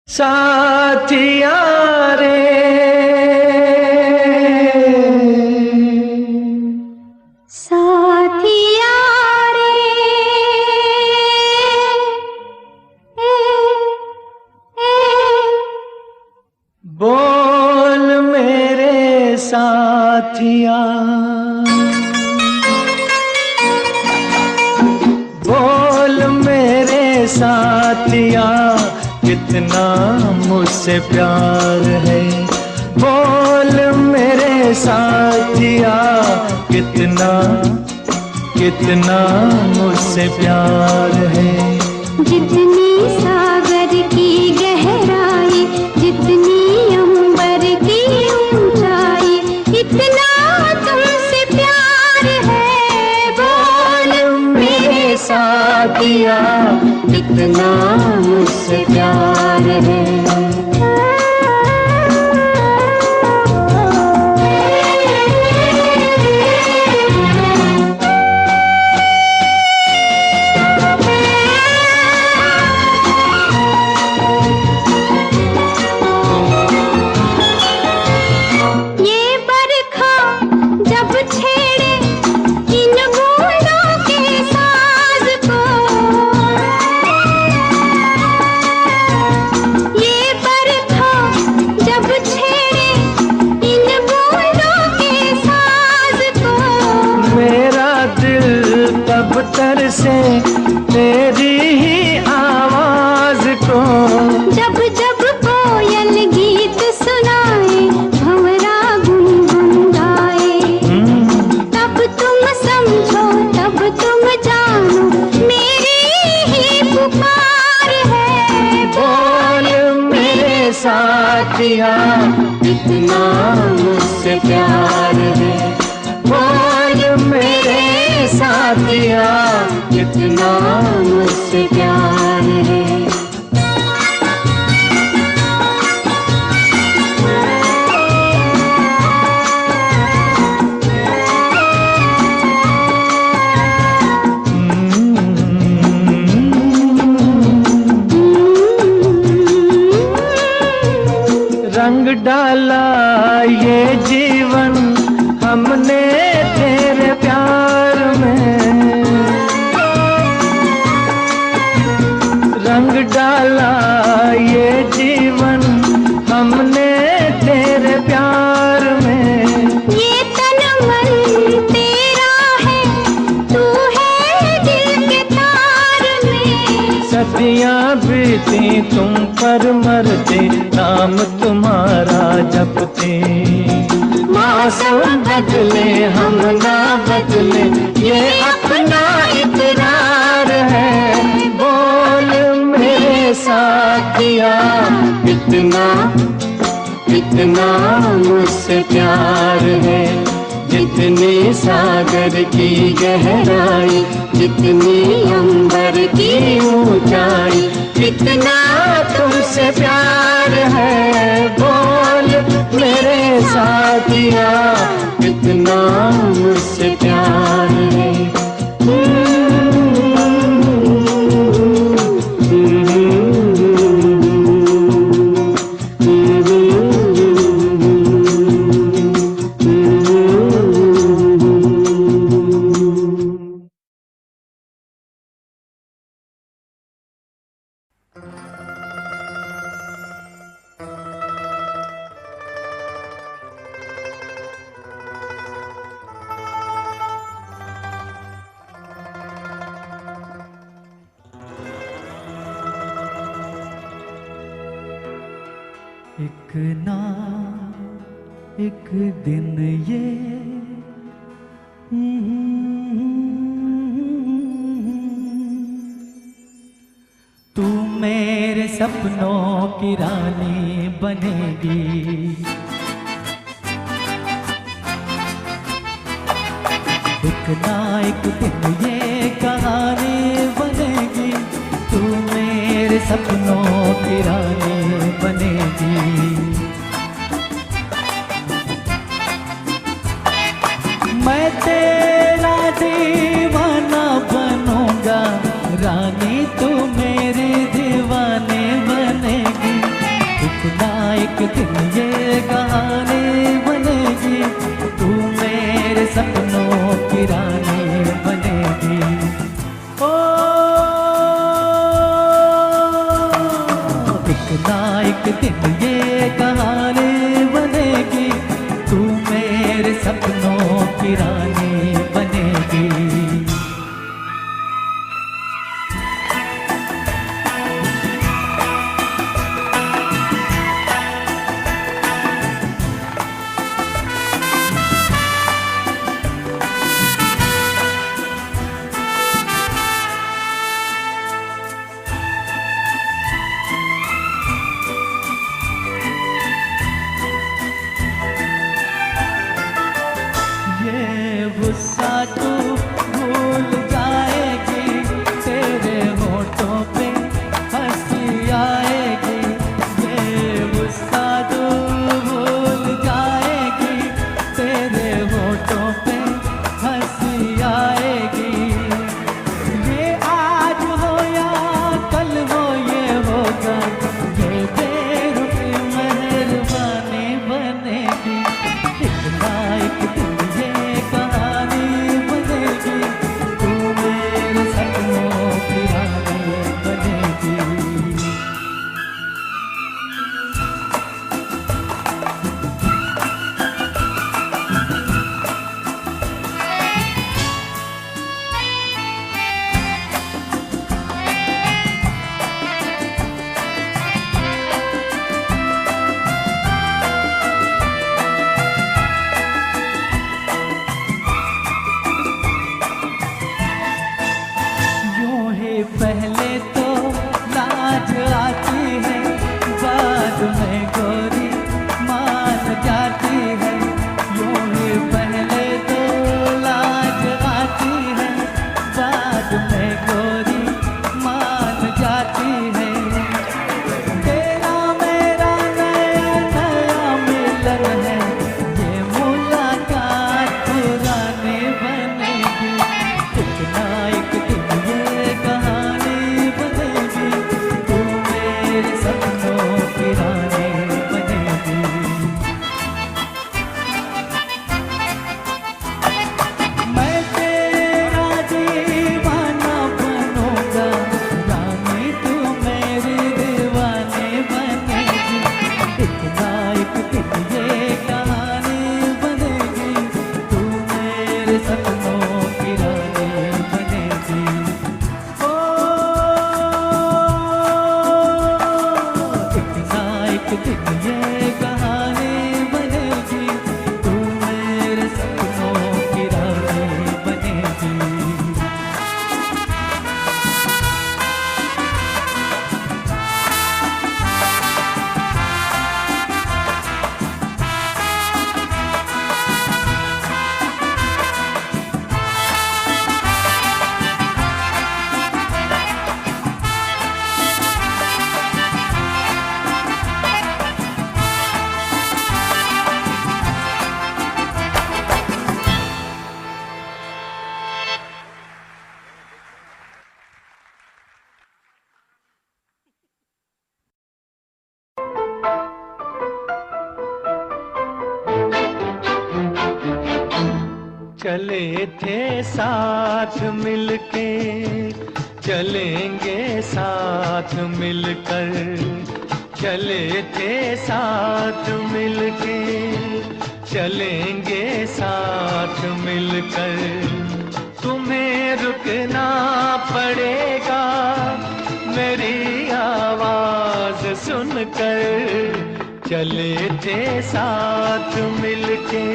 साथिया रे साथिया रे बोल मेरे साथिया, बोल मेरे साथिया, कितना मुझसे प्यार है। बोल मेरे साथिया, कितना कितना मुझसे प्यार है। जितनी सागर की गहराई, जितनी अंबर की ऊंचाई, इतना तुमसे प्यार है। बोल मेरे साथिया, कितना मुझसे प्यार है। से तेरी ही आवाज को, जब जब कोयल गीत सुनाए, भंवरा गुनगुनाए, तब तुम समझो, तब तुम जानो, मेरी ही पुकार है। बोल मेरे साथिया, कितना मुझसे प्यार है। बोल मेरे साथिया, कितना मुझसे प्यार है। रंग डाला ये जीवन हमने तेरे प्यार में, रंग डाला ये जीवन हमने तेरे प्यार में। ये तन मन तेरा है, तू है दिल के तार में। सदियां बीती तुम पर मरते, नाम तुम्हारा जपते। मौसम बदले हम ना बदले, ये अपना इकरार है। बोल मेरे साथिया, कितना कितना मुझसे प्यार है। जितनी सागर की गहराई, जितनी अंबर की ऊंचाई, कितना तुमसे प्यार है। बोल मेरे साथिया, कितना मुझसे प्यार है। एक ना एक दिन ये तू मेरे सपनों की रानी बनेगी। एक ना एक दिन ये कहानी बनेगी, तू मेरे सपनों की रानी बनेगी। मैं तेरा दीवाना बनूंगा, रानी तू मेरी दीवानी बनेगी। एक दिन ये कहानी बनेगी, तू मेरे सपनों की रानी बनेगी। ओ एक ना एक दिन ये कहानी बनेगी, तू मेरे सपनों की रानी बनेगी। गुस्सा तू भूल जाएगी, तेरे होठों पे हंसी आएगी। ये गुस्सा तू भूल जाएगी, तेरे होठों पे हंसी आएगी। ये आज हो या कल हो ये होगा, ये बेरुखी मेहरबानी बनेगी। एक ना एक दिन ये कहानी बनेगी, तू मेरे सपनों की रानी बनेगी। यूं ही पहले तो लाज आती है, बाद में गोरी मान जाती है। यूं ही पहले तो लाज आती है, बाद में गोरी मान जाती है। तेरा मेरा नया नया मिलन है, ये मुलाकात पुरानी बनेगी। एक ना एक दिन ये कहानी बनेगी, तू मेरे सपनों की रानी बनेगी। मैं तेरा दीवाना बनूंगा, रानी तू मेरी दीवानी बनेगी। एक ना एक दिन ये कहानी बनेगी, तू मेरे सपनों की रानी बनेगी। ओ एक ना एक दिन ये कहानी बनेगी, तू मेरे सपनों की रानी बनेगी। चले थे साथ मिलके, चलेंगे साथ मिलकर। चले थे साथ मिलके, चलेंगे साथ मिलकर। तुम्हें रुकना पड़ेगा मेरी आवाज सुनकर। चले थे साथ मिलके,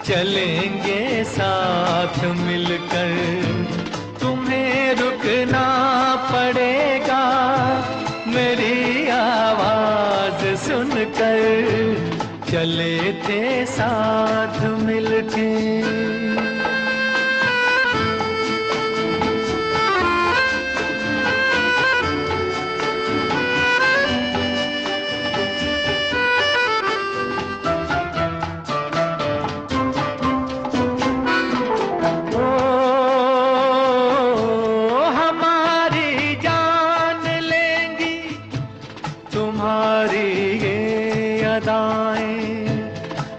चलेंगे साथ मिलकर। तुम्हें रुकना पड़ेगा मेरी आवाज सुनकर। चले थे साथ मिलके। तुम्हारी ये अदाएं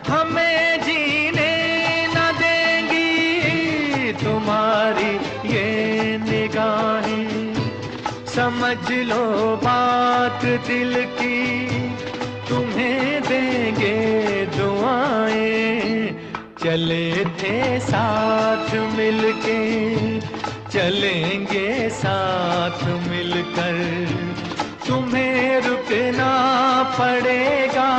हमें जीने न देंगी तुम्हारी ये निगाहें। समझ लो बात दिल की तुम्हें देंगे दुआएं। चले थे साथ मिलके चलेंगे साथ मिलकर। तुम्हें रुकना पड़ेगा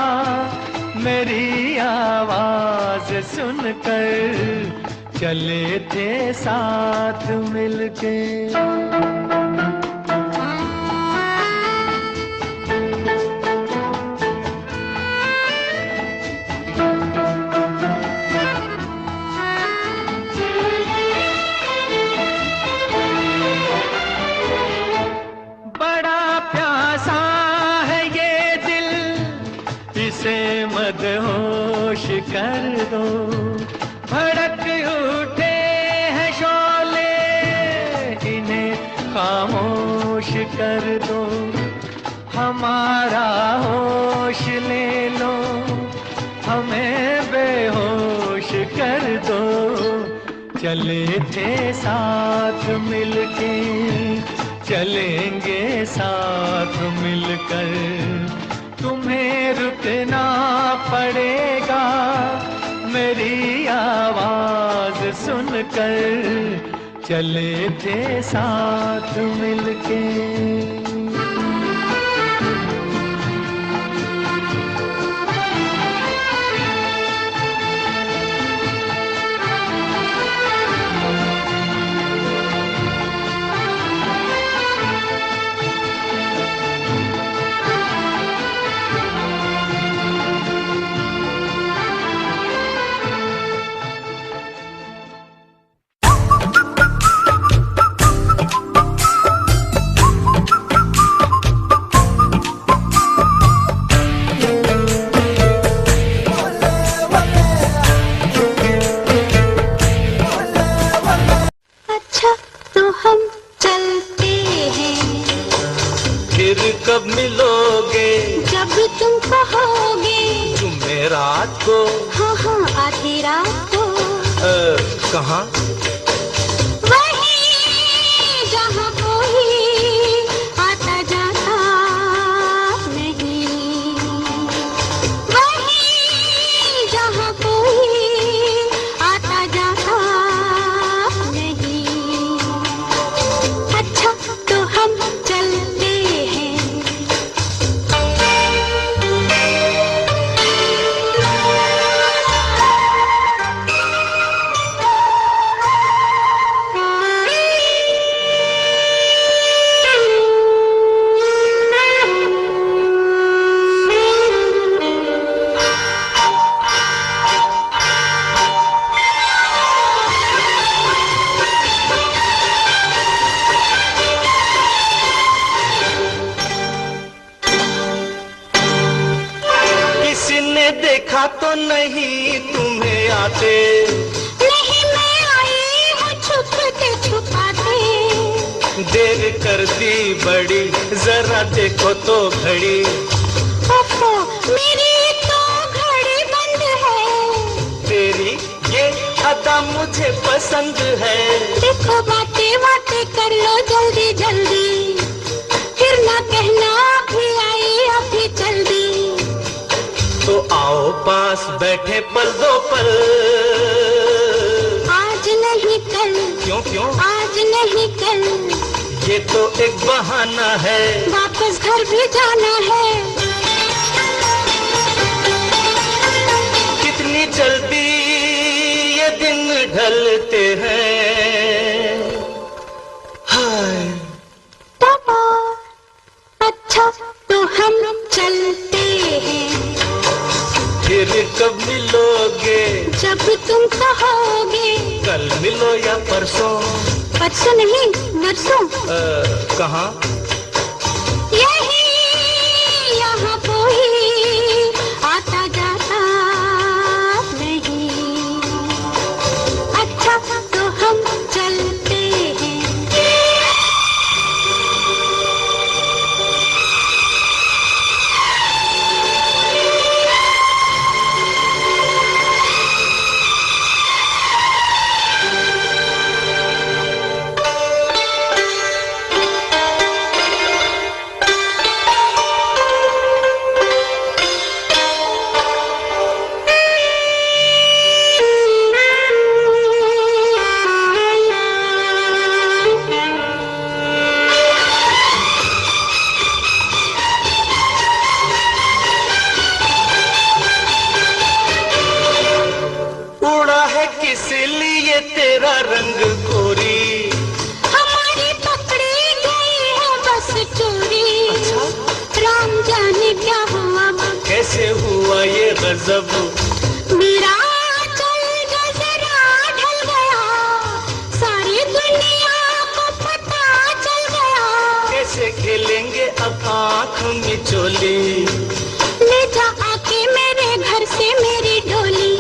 मेरी आवाज सुनकर। चले थे साथ मिलके। मदहोश कर दो भड़क उठे हैं शोले इन्हें खामोश कर दो। हमारा होश ले लो हमें बेहोश कर दो। चले थे साथ मिलके चलेंगे साथ मिलकर। तुम्हें रुकना पड़ेगा मेरी आवाज सुनकर। चले थे साथ मिलके। कब मिलोगे जब तुम कहोगे जुमेरात को। हाँ हाँ आधी रात को। कहाँ? वहीं जहाँ कोई आता जाता नहीं। वहीं जहाँ कोई आता जाता नहीं। अच्छा तो हम चलते देखा तो नहीं तुम्हें आते। नहीं मैं आई हूँ छुपते छुपाते। देर कर दी बड़ी जरा देखो तो घड़ी। ओफो मेरी तो घड़ी बंद है। तेरी ये अदा मुझे पसंद है। देखो बातें बातें कर लो जल्दी जल्दी। फिर ना कहना अभी आई अभी जल्दी। तो आओ पास बैठे पल दो पल। आज नहीं कल। क्यों क्यों? आज नहीं कल। ये तो एक बहाना है। वापस घर भी जाना है। कितनी जल्दी ये दिन ढलते हैं। हाय पापा अच्छा तो हम चलते हैं। फिर कब मिलोगे जब तुम कहोगे। कल मिलो या परसों। परसों नहीं नरसों। कहाँ? यही यहाँ कोई आता जाता नहीं। अच्छा तो हम चलते हैं। इसलिए तेरा रंग गोरी। हमारी पकड़ी गई है बस चोरी। अच्छा? राम जाने क्या हुआ, कैसे हुआ ये गजब, मेरा चल गजरा ढल गया, सारी दुनिया को पता चल गया। कैसे खेलेंगे अब आँख मिचोली, ले जा आके मेरे घर से मेरी डोली।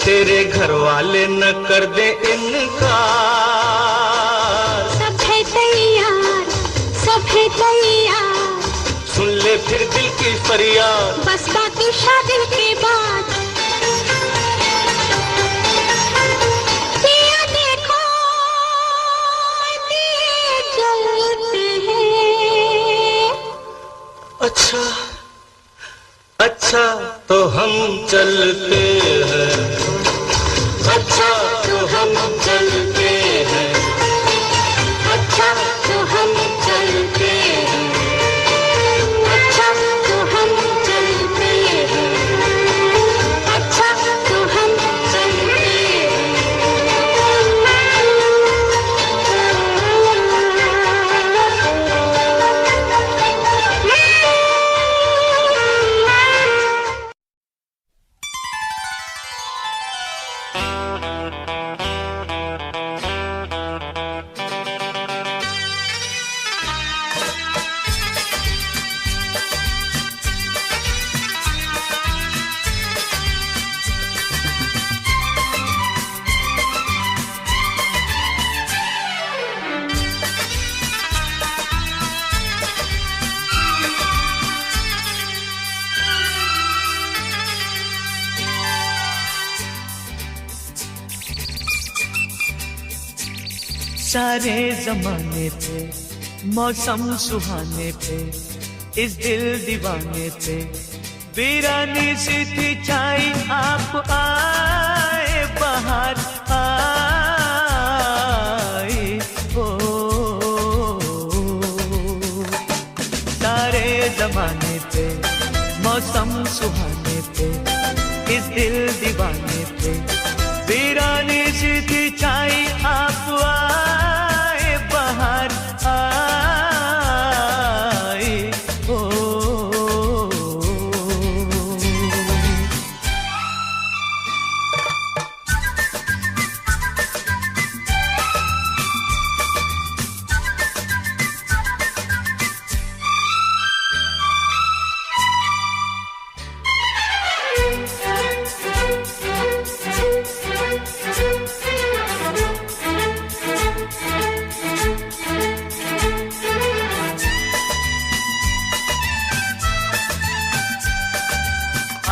तेरे घर वाले न कर दे इनकार। सब है तैयार, सब है तैयार, सुन ले फिर दिल की फरियाद, बस बाकी शादी के बाद। दिया देखो दिए जलते हैं। अच्छा अच्छा तो हम चलते हैं, अच्छा तो हम चलते हैं, अच्छा तो हम चलते हैं, अच्छा तो हम चलते हैं, अच्छा तो हम चलते सारे जमाने पे, मौसम सुहाने पे, इस दिल दीवाने पे वीरानी सी थी छाई। आप आए बाहर आए हो, सारे जमाने पे, मौसम सुहाने पे, इस दिल दीवाने पे वीरानी सी थी छाई। आप आए बाहर आए हो,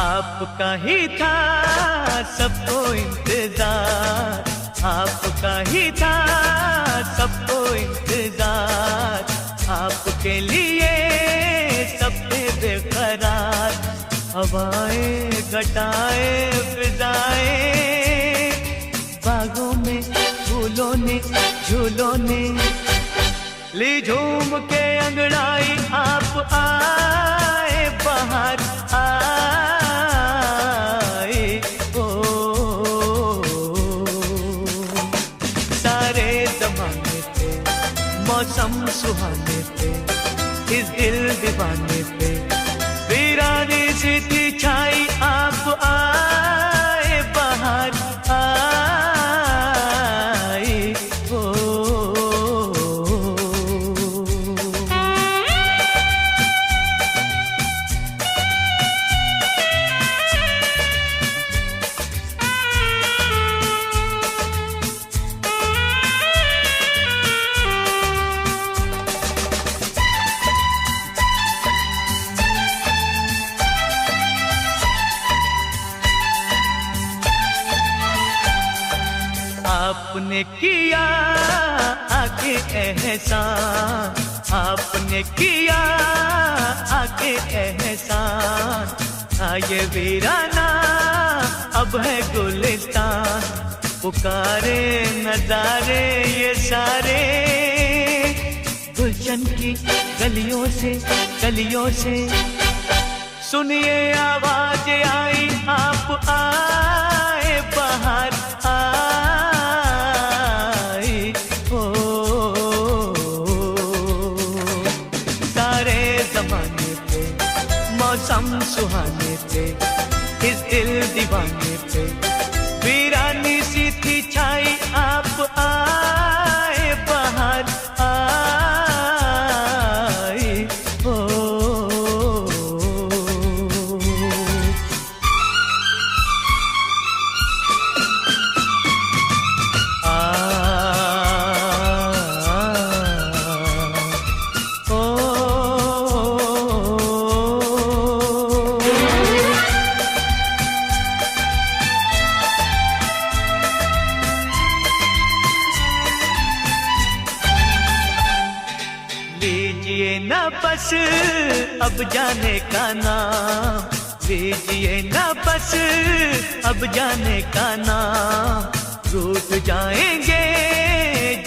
आपका ही था सबको इंतजार, आपका ही था सबको इंतजार, आपके लिए सब पे बेकरार। हवाएं घटाएं फिजाएं, बागों में फूलों ने झूलों ने ली झूम के अंगड़ाई। आप आए बाहर आए हो, सारे जमाने पे, मौसम सुहाने पे, इस दिल दीवाने पे वीरानी सी थी छाई। आप आए बाहर आए हो, आपने किया आके एहसान, आपने किया आके एहसान। ये वीराना अब है गुलिस्तान, पुकारे नजारे ये सारे गुलशन की गलियों से सुनिए आवाज आई आप आए बाहर आई हो। सारे जमाने पे मौसम सुहाने थे, इस दिल दीवाने पे वीरानी सी थी छाई आप आए बाहर आई हो। लीजिए ना बस अब जाने का नाम, लीजिए ना बस अब जाने का नाम। रूठ जाएंगे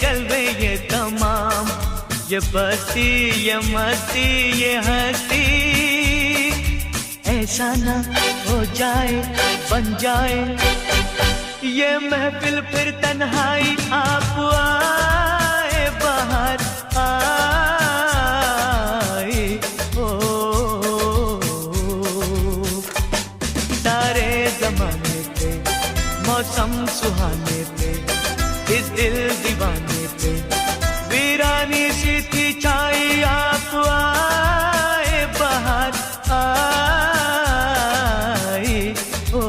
जलवे ये तमाम, ये बस्ती ये मस्ती ये हस्ती। ऐसा ना हो जाए बन जाए ये महफिल फिर तन्हाई आप आए बाहर आई हो। सारे जमाने पे मौसम सुहाने पे, इस दिल दीवाने पे वीरानी सी थी छाई आप आए बाहर आई हो।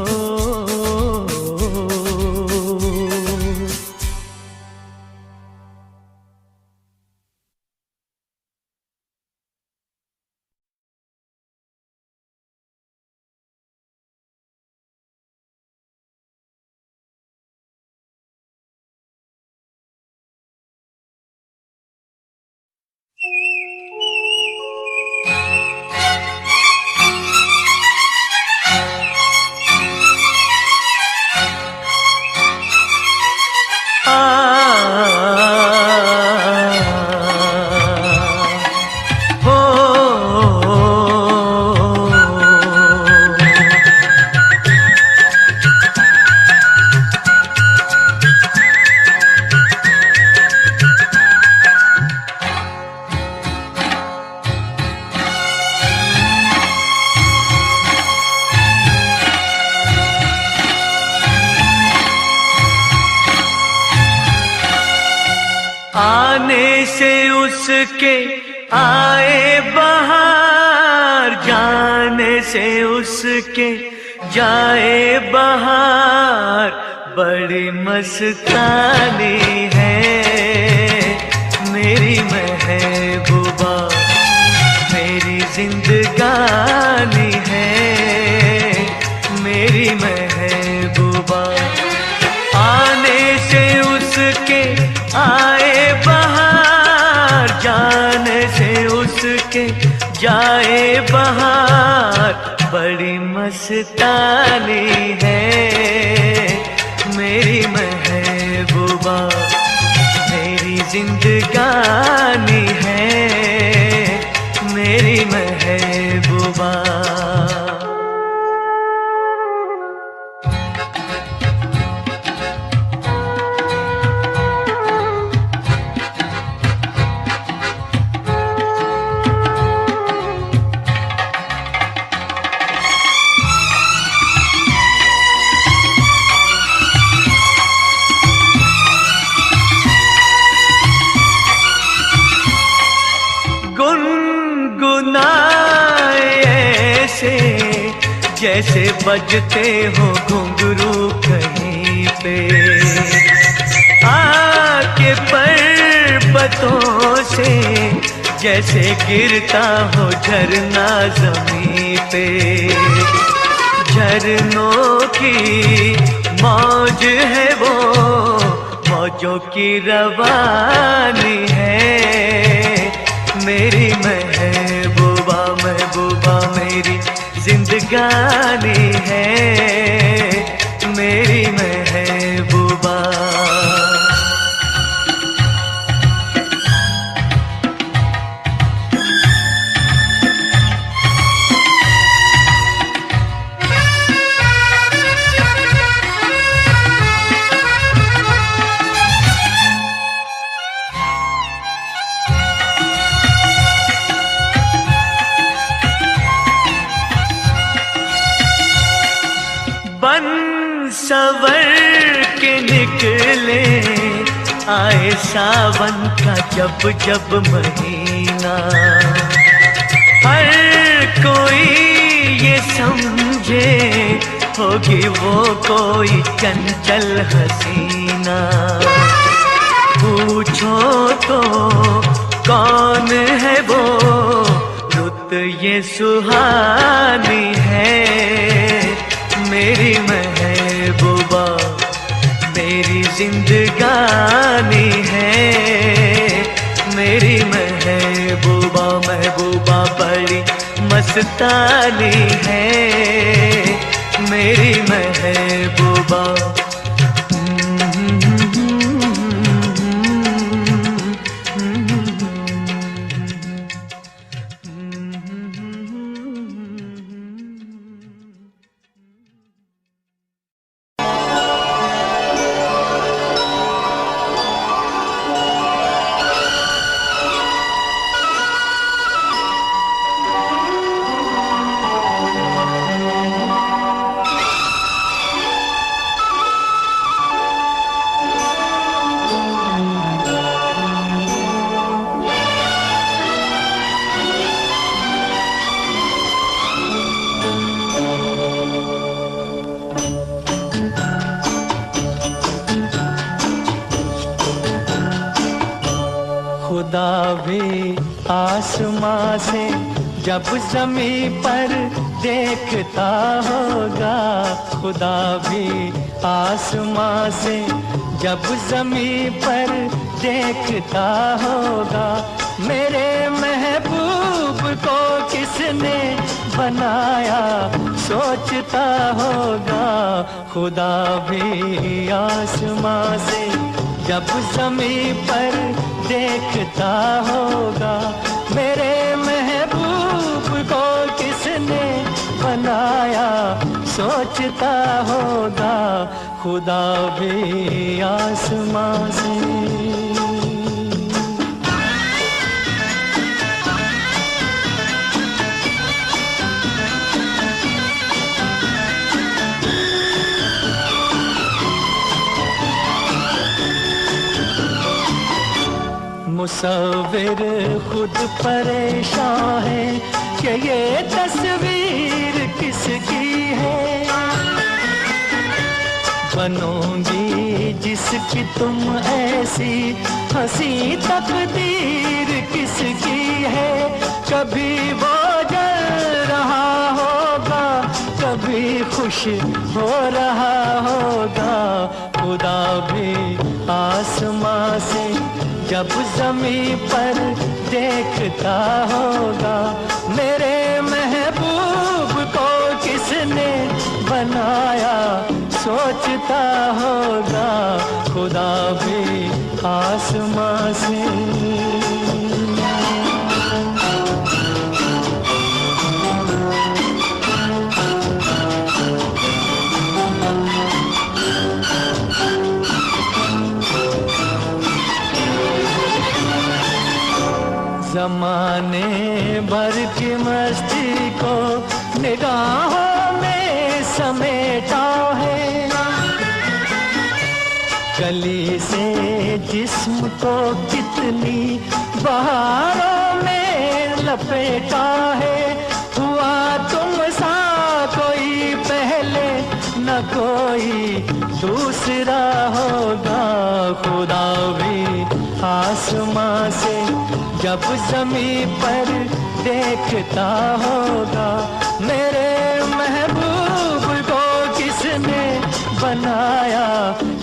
आने से उसके आए बहार, जाने से उसके जाए बहार। बड़ी मस्तानी है मेरी महबूबा, मेरी जिंदगानी है मेरी महबूबा। आने से उसके आए बहार, जाने से उसके जाए बहार। बड़ी मस्तानी है मेरी महबूबा, मेरी जिंदगानी है मेरी महबूबा। जैसे बजते हो घुंघरू कहीं पे, आके पर्वतों से जैसे गिरता हो झरना ज़मीं पे। झरनों की मौज है वो, मौजों की रवानी है मेरी महबूबा। महबूबा मेरी जिंदगानी है मेरी महबूबा। सवर के निकले आए सावन का जब जब महीना, हर कोई ये समझे होगी वो कोई चंचल हसीना। पूछो तो कौन है वो रुत ये सुहानी है, मेरी महबूबा मेरी जिंदगानी है, मेरी महबूबा महबूबा बड़ी मस्तानी है, मेरी महबूबा। खुदा भी आसमां से जब ज़मीं पर देखता होगा, खुदा भी आसमां से जब ज़मीं पर देखता होगा, मेरे महबूब को किसने बनाया सोचता होगा। खुदा भी आसमां से जब ज़मीं पर देखता होगा, मेरे महबूब को किसने बनाया सोचता होगा। खुदा भी आसमां से मुसव्विर खुद परेशान है कि ये तस्वीर किसकी है। बनोगी जिसकी तुम ऐसी हंसी तकदीर किसकी है। कभी वो जल रहा होगा, कभी खुश हो रहा होगा। खुदा भी आसमां से जब ज़मीं पर देखता होगा, मेरे महबूब को किसने बनाया सोचता होगा। खुदा भी आसमां से ज़माने भर की मस्ती को निगाहों में समेटा है। कली से जिस्म को कितनी बहारों में लपेटा है। हुआ तुम सा कोई पहले न कोई दूसरा होगा। खुदा भी आसमां से जब ज़मीं पर देखता होगा, मेरे महबूब को किसने बनाया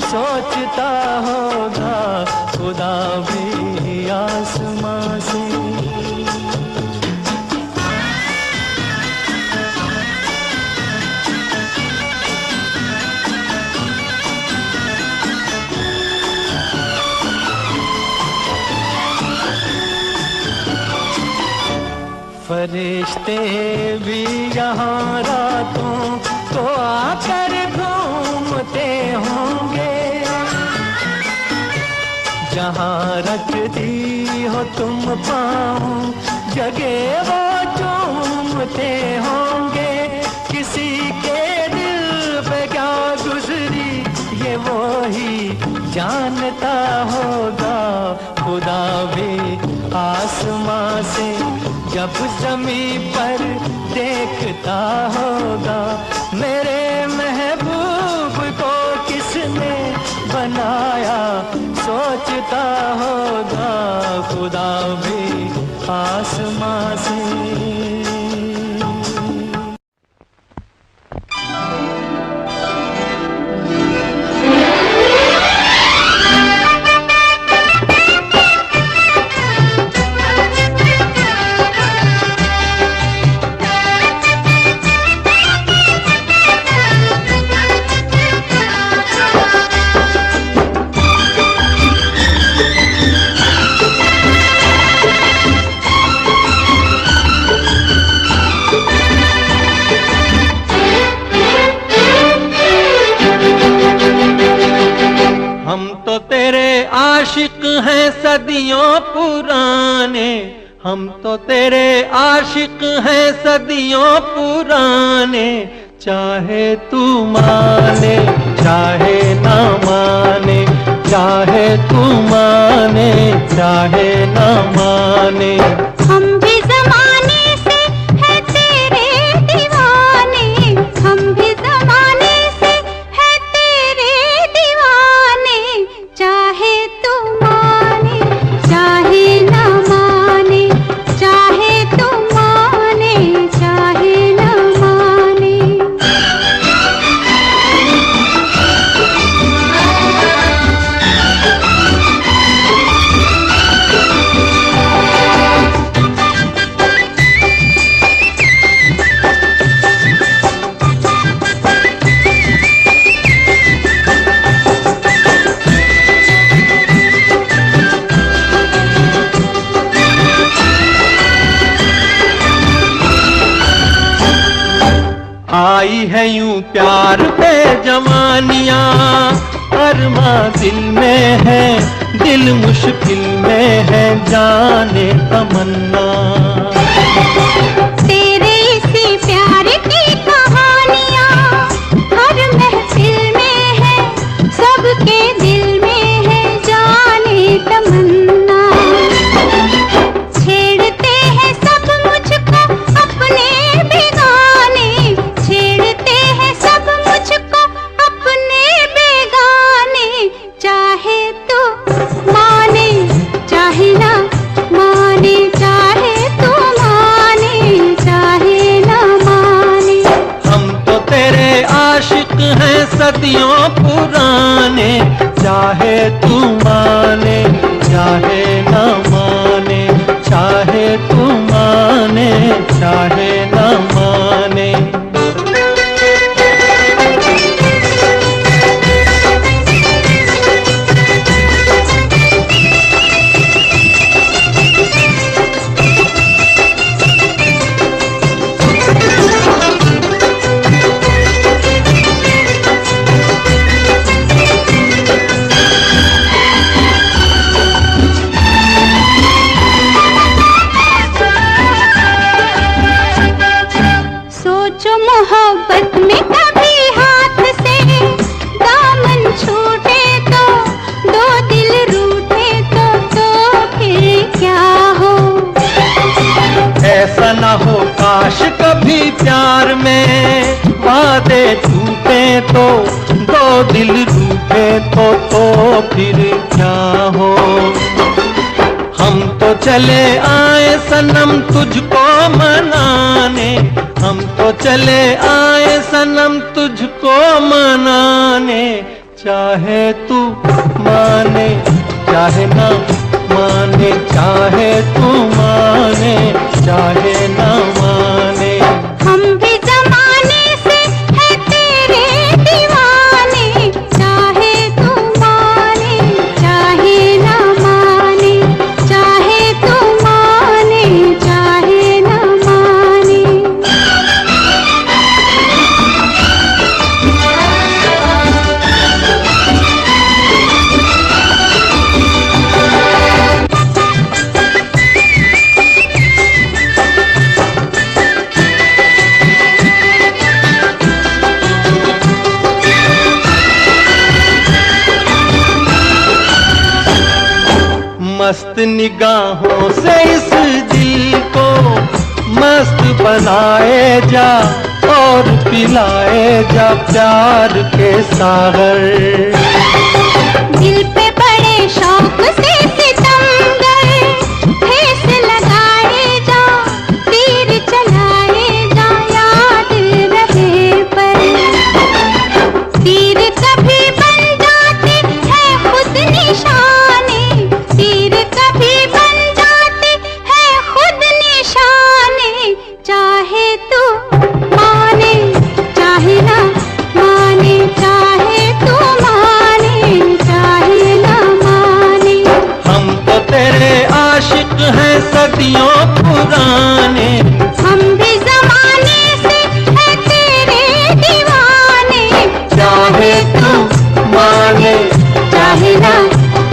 सोचता होगा। खुदा भी आसमां से फरिश्ते भी यहाँ रातों को आकर घूमते होंगे। जहाँ रखती हो तुम पाँव जगह वो चूमते होंगे। किसी के दिल पे क्या गुजरी अब ज़मीं पर देखता होगा मेरे महबूब को किसने बनाया, सोचता होगा खुदा भी आसमां से। हम तो तेरे आशिक हैं सदियों पुराने, हम तो तेरे आशिक हैं सदियों पुराने, चाहे तू माने चाहे ना माने, चाहे तू माने चाहे ना माने। हम भी ज़माने से है तेरे दीवाने, हम भी ज़माने से है तेरे दीवाने, चाहे तू माने चाहे ना माने, चाहे तू माने चाहे ना माने। आई है यूं प्यार पे जवानियां, अरमा दिल में है, दिल मुश्किल में है, जाने तमन्ना। तेरे इसी प्यार की कहानियां हर महफिल में है, सबके दिल में है, जाने तमन्ना। छेड़ते हैं सब मुझको अपने बेगाने, छेड़ते हैं सब मुझको अपने बेगाने, चाहे तो माने चाहे ना माने, चाहे तो माने चाहे ना माने। हम तो तेरे आशिक हैं सदियों पुराने, चाहे तू माने चाहे ना माने, चाहे तू माने चाहे ना माने। सोचो मोहब्बत में कभी हाथ से दामन छूटे तो, दो दिल रूठे तो फिर क्या हो। ऐसा ना हो काश कभी प्यार में वादे टूटे तो, दो दिल रूठे तो फिर क्या हो। हम तो चले आए सनम तुझको मनाने, हम तो चले आए सनम तुझको मनाने, चाहे तू माने चाहे ना माने, चाहे तू माने चाहे ना माने। हम भी ज़माने से है तेरे दीवाने, चाहे तू माने चाहे ना माने, चाहे तू माने चाहे ना माने। मस्त निगाहों से इस दिल को मस्त बनाए जा और पिलाए जा प्यार के सागर। दिल पे बड़े शौक से सितमगर ठेस लगाए जा, तीर चलाए जा याद रहे पर। तीर कभी बन जाते हैं खुद निशाने, तीर कभी बन जाते हैं खुद निशाने। चाहे तू माने चाहे ना माने, चाहे तू माने चाहे ना माने। हम तो तेरे आशिक हैं सदियों पुराने, हम भी जमाने से हैं तेरे दीवाने। चाहे तू माने चाहे ना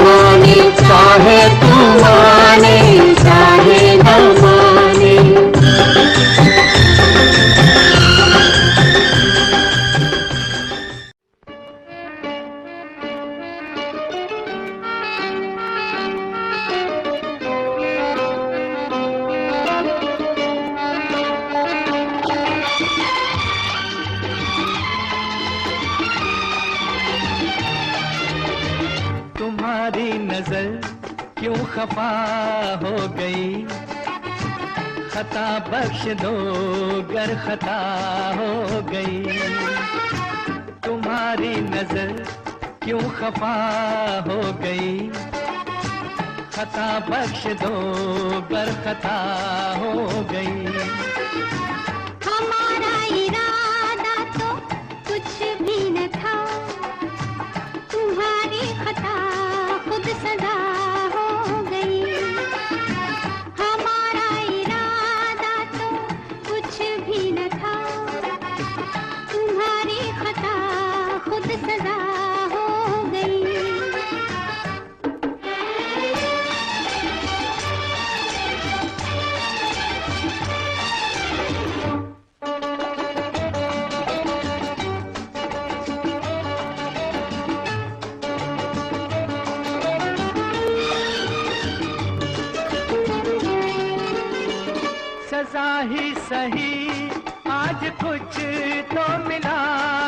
माने, चाहे तू माने चाहे ना माने। तुम्हारी नजर क्यों खफा हो गई, खता बख्श दो गर खता हो गई। तुम्हारी नजर क्यों खफा हो गई, खता बख्श दो गर खता हो गई। हमारा इरादा तो कुछ भी न था, तुम्हारी खता खुद सजा हो गई। हमारा इरादा तो कुछ भी न था, तुम्हारी खता खुद सजा हो गई। सजा ही सही आज कुछ तो मिला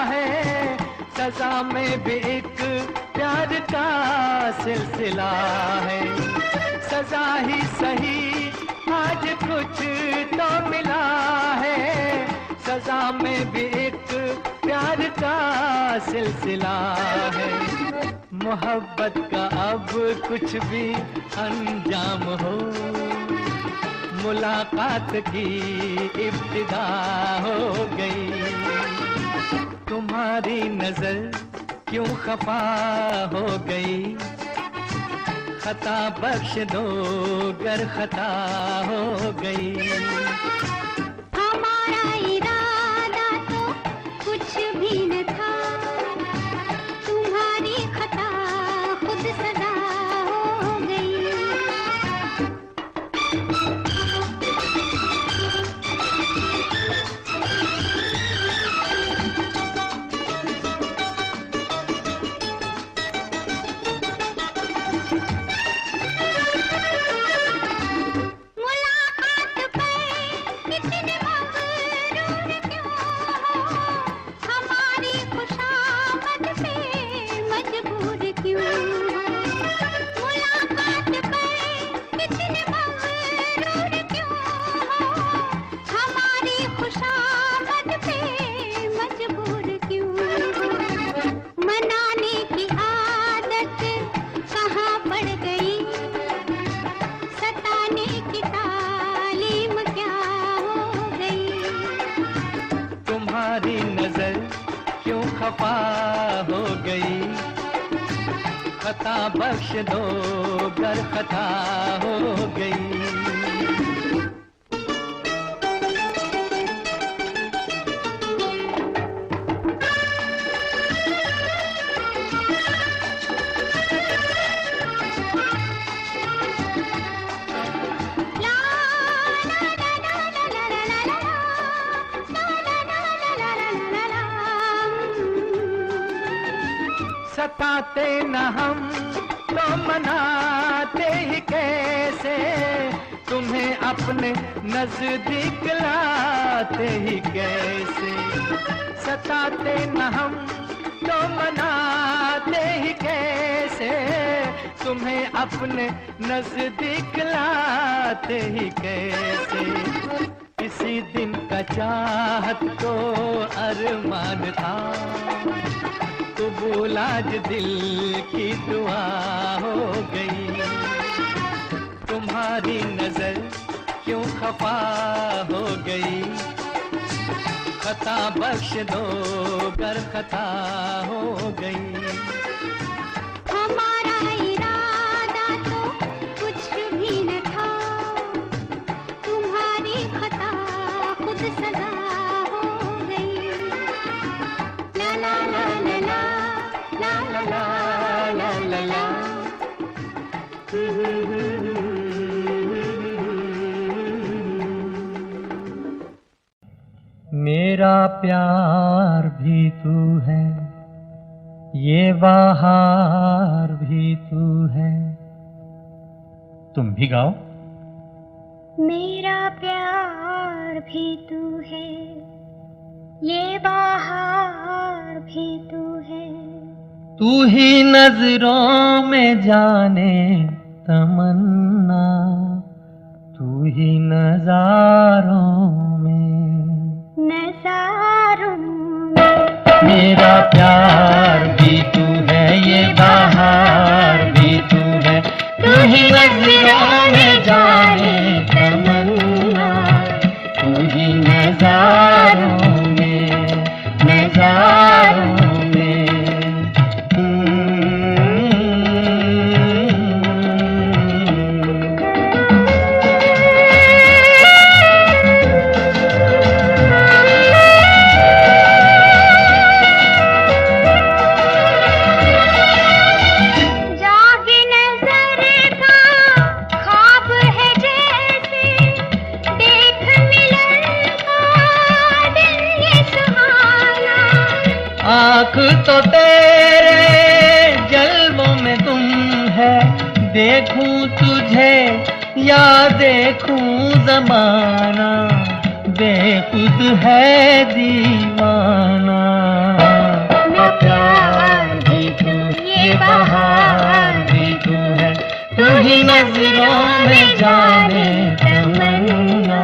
है, सजा में भी एक प्यार का सिलसिला है। सजा ही सही आज कुछ तो मिला है, सजा में भी एक प्यार का सिलसिला है। मोहब्बत का अब कुछ भी अंजाम हो, मुलाकात की इब्तिदा हो गई। तुम्हारी नजर क्यों खफा हो गई, खता बख्श दो गर खता हो गई। हमारा इरादा तो कुछ भी न था, तुम्हारी खता खुद सजा हो गई। मुलाकात पे कितने मगरूर क्यों हो, हमारी खुशामद पे मजबूर क्यों हो। मुलाकात पे कितने मगरूर क्यों हो, हमारी खुशामद पे मजबूर क्यों हो। मनाने की आदत कहाँ पड़ गई, सताने की तालीम क्या हो गई। तुम्हारी नजर क्यों खफा हो गई, खता बख्श दो गर खता हो गई। ला ला ला ला ला ला ला ला ला ला ला ला ला। सताते न हम तो मनाते ही कैसे, तुम्हें अपने नजदीक लाते ही कैसे, सताते न हम तो मनाते ही कैसे, तुम्हें अपने नजदीक लाते ही कैसे। किसी दिन का चाहत को अरमान था, कबूल आज दिल की दुआ हो गई। तुम्हारी नजर क्यों खफा हो गई, खता बख्श दो गर खता हो गई। हमारा इरादा तो कुछ भी न था, तुम्हारी खता खुद सजा हो गई। ला ला ला ला ला ला ला ला ला ला। मेरा प्यार भी तू है, ये बहार भी तू है। तुम भी गाओ। मेरा प्यार भी तू है, ये बहार भी तू है। तू ही नजरों में जाने तमन्ना, तू ही नजारों में, नजारों में। मेरा प्यार भी तू है, ये बहार भी तू है। तू ही नजरों में जाने तमन्ना, तू ही नजारों में, नजारों में। आँख तो तेरे जल्वों में तुम है, देखूं तुझे या देखूं जमाना, बेखुद है दीवाना। मेरा प्यार भी तू, ये बहार भी तू है। तू ही नजरों में जाने तमन्ना,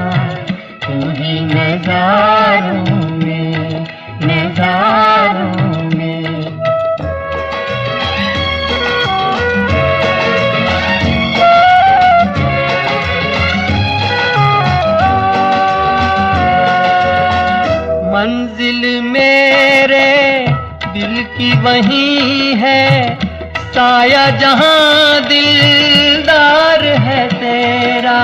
तू ही नजारों में, नजारों में। मंजिल मेरे दिल की वही है, साया जहां दिलदार है तेरा।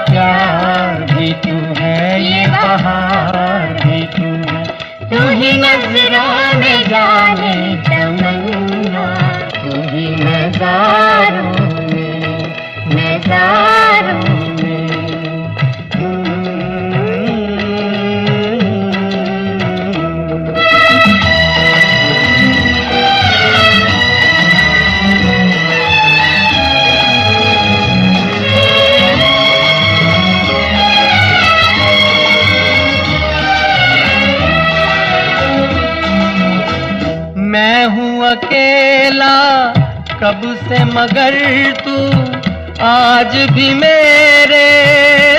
प्यार भी तू है, ये बहार भी तू है। तू ही नजरों में जाने तमन्ना, तू ही नजारों में, नजारों में। मैं हूँ अकेला कब से, मगर तू आज भी मेरे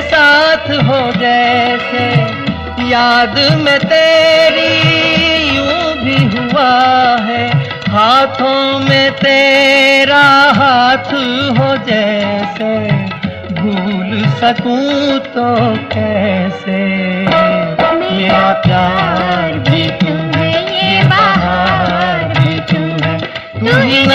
साथ हो जैसे। याद में तेरी यूं भी हुआ है, हाथों में तेरा हाथ हो जैसे। भूल सकूं तो कैसे, मेरा प्यार भी तू है, ये बहार भी तू है। तू ही